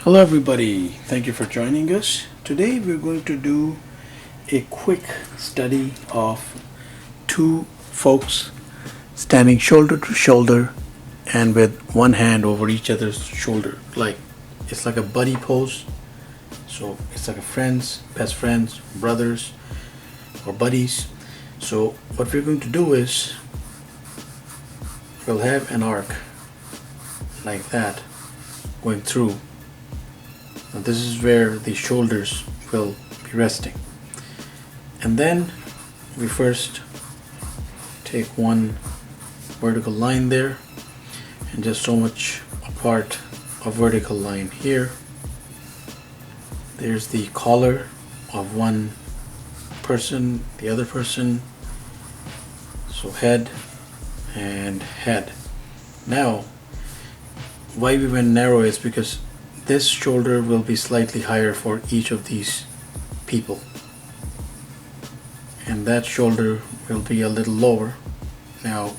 Hello everybody, thank you for joining us. Today we're going to do a quick study of two folks standing shoulder to shoulder and with one hand over each other's shoulder. It's like a buddy pose. So it's like best friends, brothers or buddies. So what we're going to do is we'll have an arc like that going through. Now this is where the shoulders will be resting. And then we first take one vertical line there and just so much apart a vertical line here. There's the collar of one person, the other person. So head and head. Now why we went narrow is because this shoulder will be slightly higher for each of these people, and that shoulder will be a little lower. Now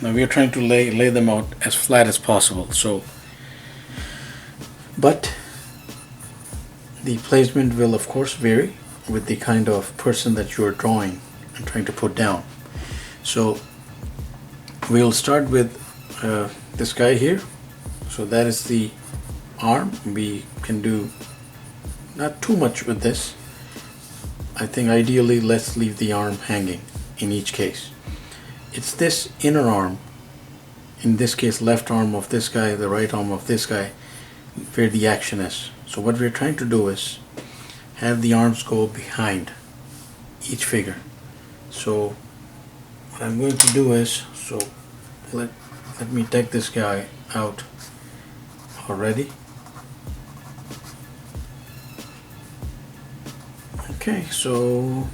we are trying to lay them out as flat as possible. But the placement will of course vary with the kind of person that you are drawing and trying to put down. So we'll start with this guy here. So that is the arm. We can do not too much with this. I think ideally let's leave the arm hanging in each case. It's this inner arm, in this case left arm of this guy, the right arm of this guy, where the action is. So what we're trying to do is have the arms go behind each figure. So what I'm going to do is, let me take this guy out already. Okay, so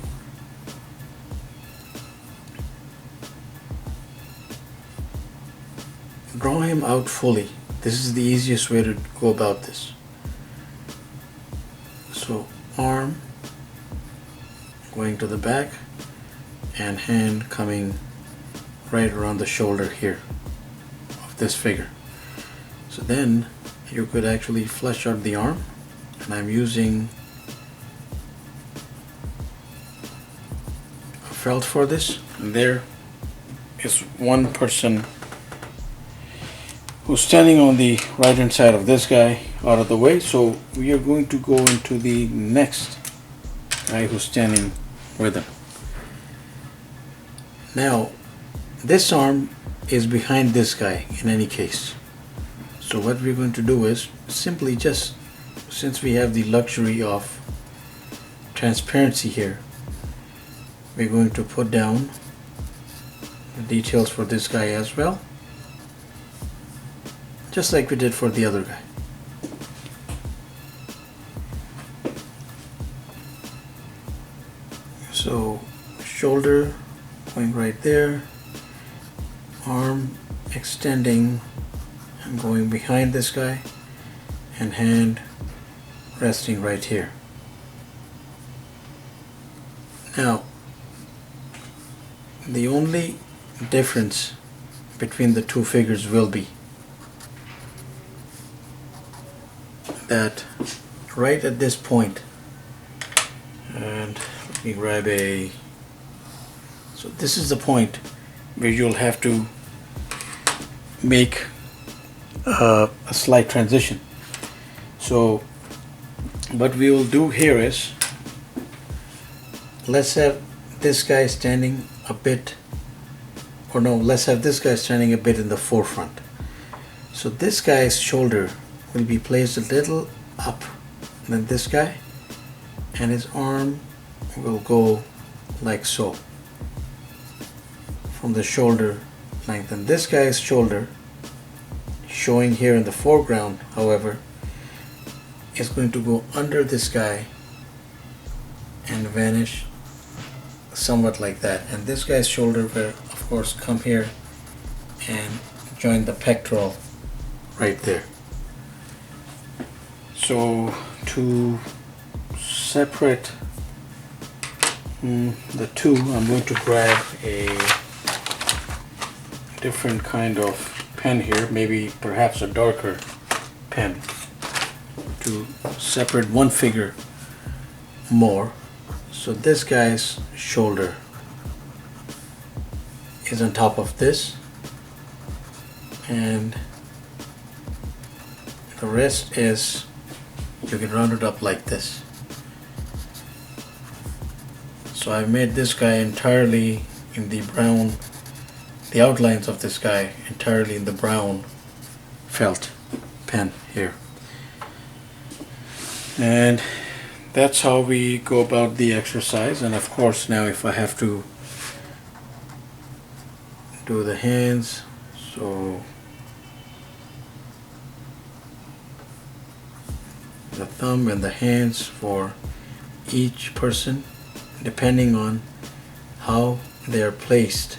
draw him out fully. This is the easiest way to go about this. So arm going to the back and hand coming right around the shoulder here of this figure. So then you could actually flesh out the arm, and I'm using a felt for this. And there is one person who's standing on the right hand side of this guy out of the way. So we are going to go into the next guy who's standing with him. Now this arm is behind this guy in any case. So what we're going to do is simply just, since we have the luxury of transparency here, we're going to put down the details for this guy as well, just like we did for the other guy. So shoulder going right there, arm extending and going behind this guy, and hand resting right here. Now the only difference between the two figures will be that right at this point, and let me grab so this is the point where you'll have to make a slight transition. So what we will do here is, let's have this guy standing a bit, or no, let's have this guy standing a bit in the forefront. So this guy's shoulder will be placed a little up than this guy, and his arm will go like so from the shoulder length. And this guy's shoulder, showing here in the foreground, however, is going to go under this guy and vanish somewhat like that. And this guy's shoulder will of course come here and join the pectoral right there. So to separate the two, I'm going to grab a different kind of pen here, maybe perhaps a darker pen pen to separate one figure more. So this guy's shoulder is on top of this, and the rest is, you can round it up like this. So I made this guy entirely in the brown, the outlines of this guy entirely in the brown felt pen here. And that's how we go about the exercise. And of course, now if I have to do the hands, so the thumb and the hands for each person, depending on how they are placed.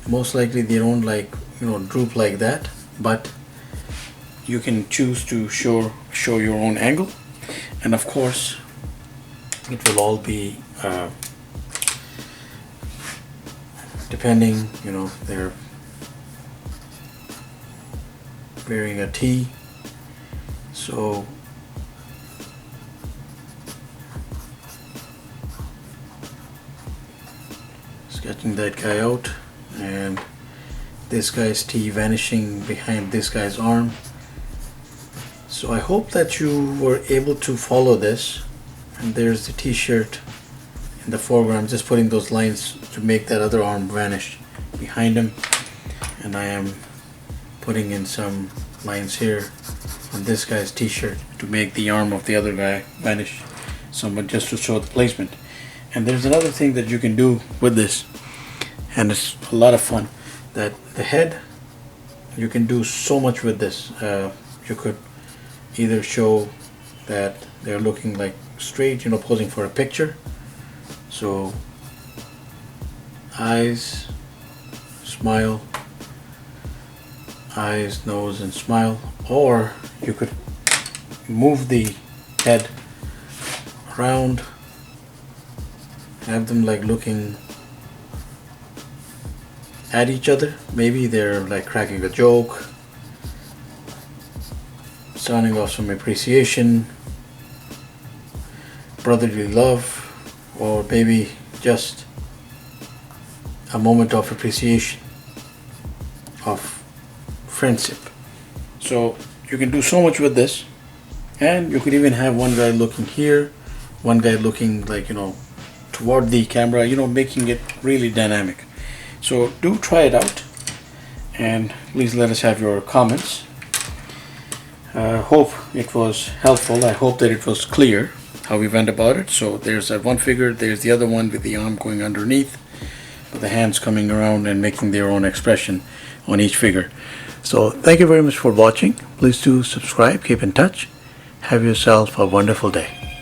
Most likely they don't droop like that, but you can choose to show your own angle. And of course it will all be depending, they're wearing a T, so sketching that guy out, and this guy's T vanishing behind this guy's arm. So I hope that you were able to follow this. And there's the t-shirt in the foreground, just putting those lines to make that other arm vanish behind him. And I am putting in some lines here on this guy's t-shirt to make the arm of the other guy vanish somewhat, just to show the placement. And there's another thing that you can do with this, and it's a lot of fun, that the head, you can do so much with this. You could either show that they're looking like straight, posing for a picture. So eyes, smile, eyes, nose, and smile. Or you could move the head around, have them like looking at each other. Maybe they're like cracking a joke, sounding off some appreciation, brotherly love, or maybe just a moment of appreciation, of friendship. So you can do so much with this. And you could even have one guy looking here, one guy looking like, toward the camera, making it really dynamic. So do try it out, and please let us have your comments. Hope it was helpful. I hope that it was clear how we went about it. So there's that one figure, there's the other one with the arm going underneath, with the hands coming around and making their own expression on each figure. So thank you very much for watching. Please do subscribe, keep in touch. Have yourself a wonderful day.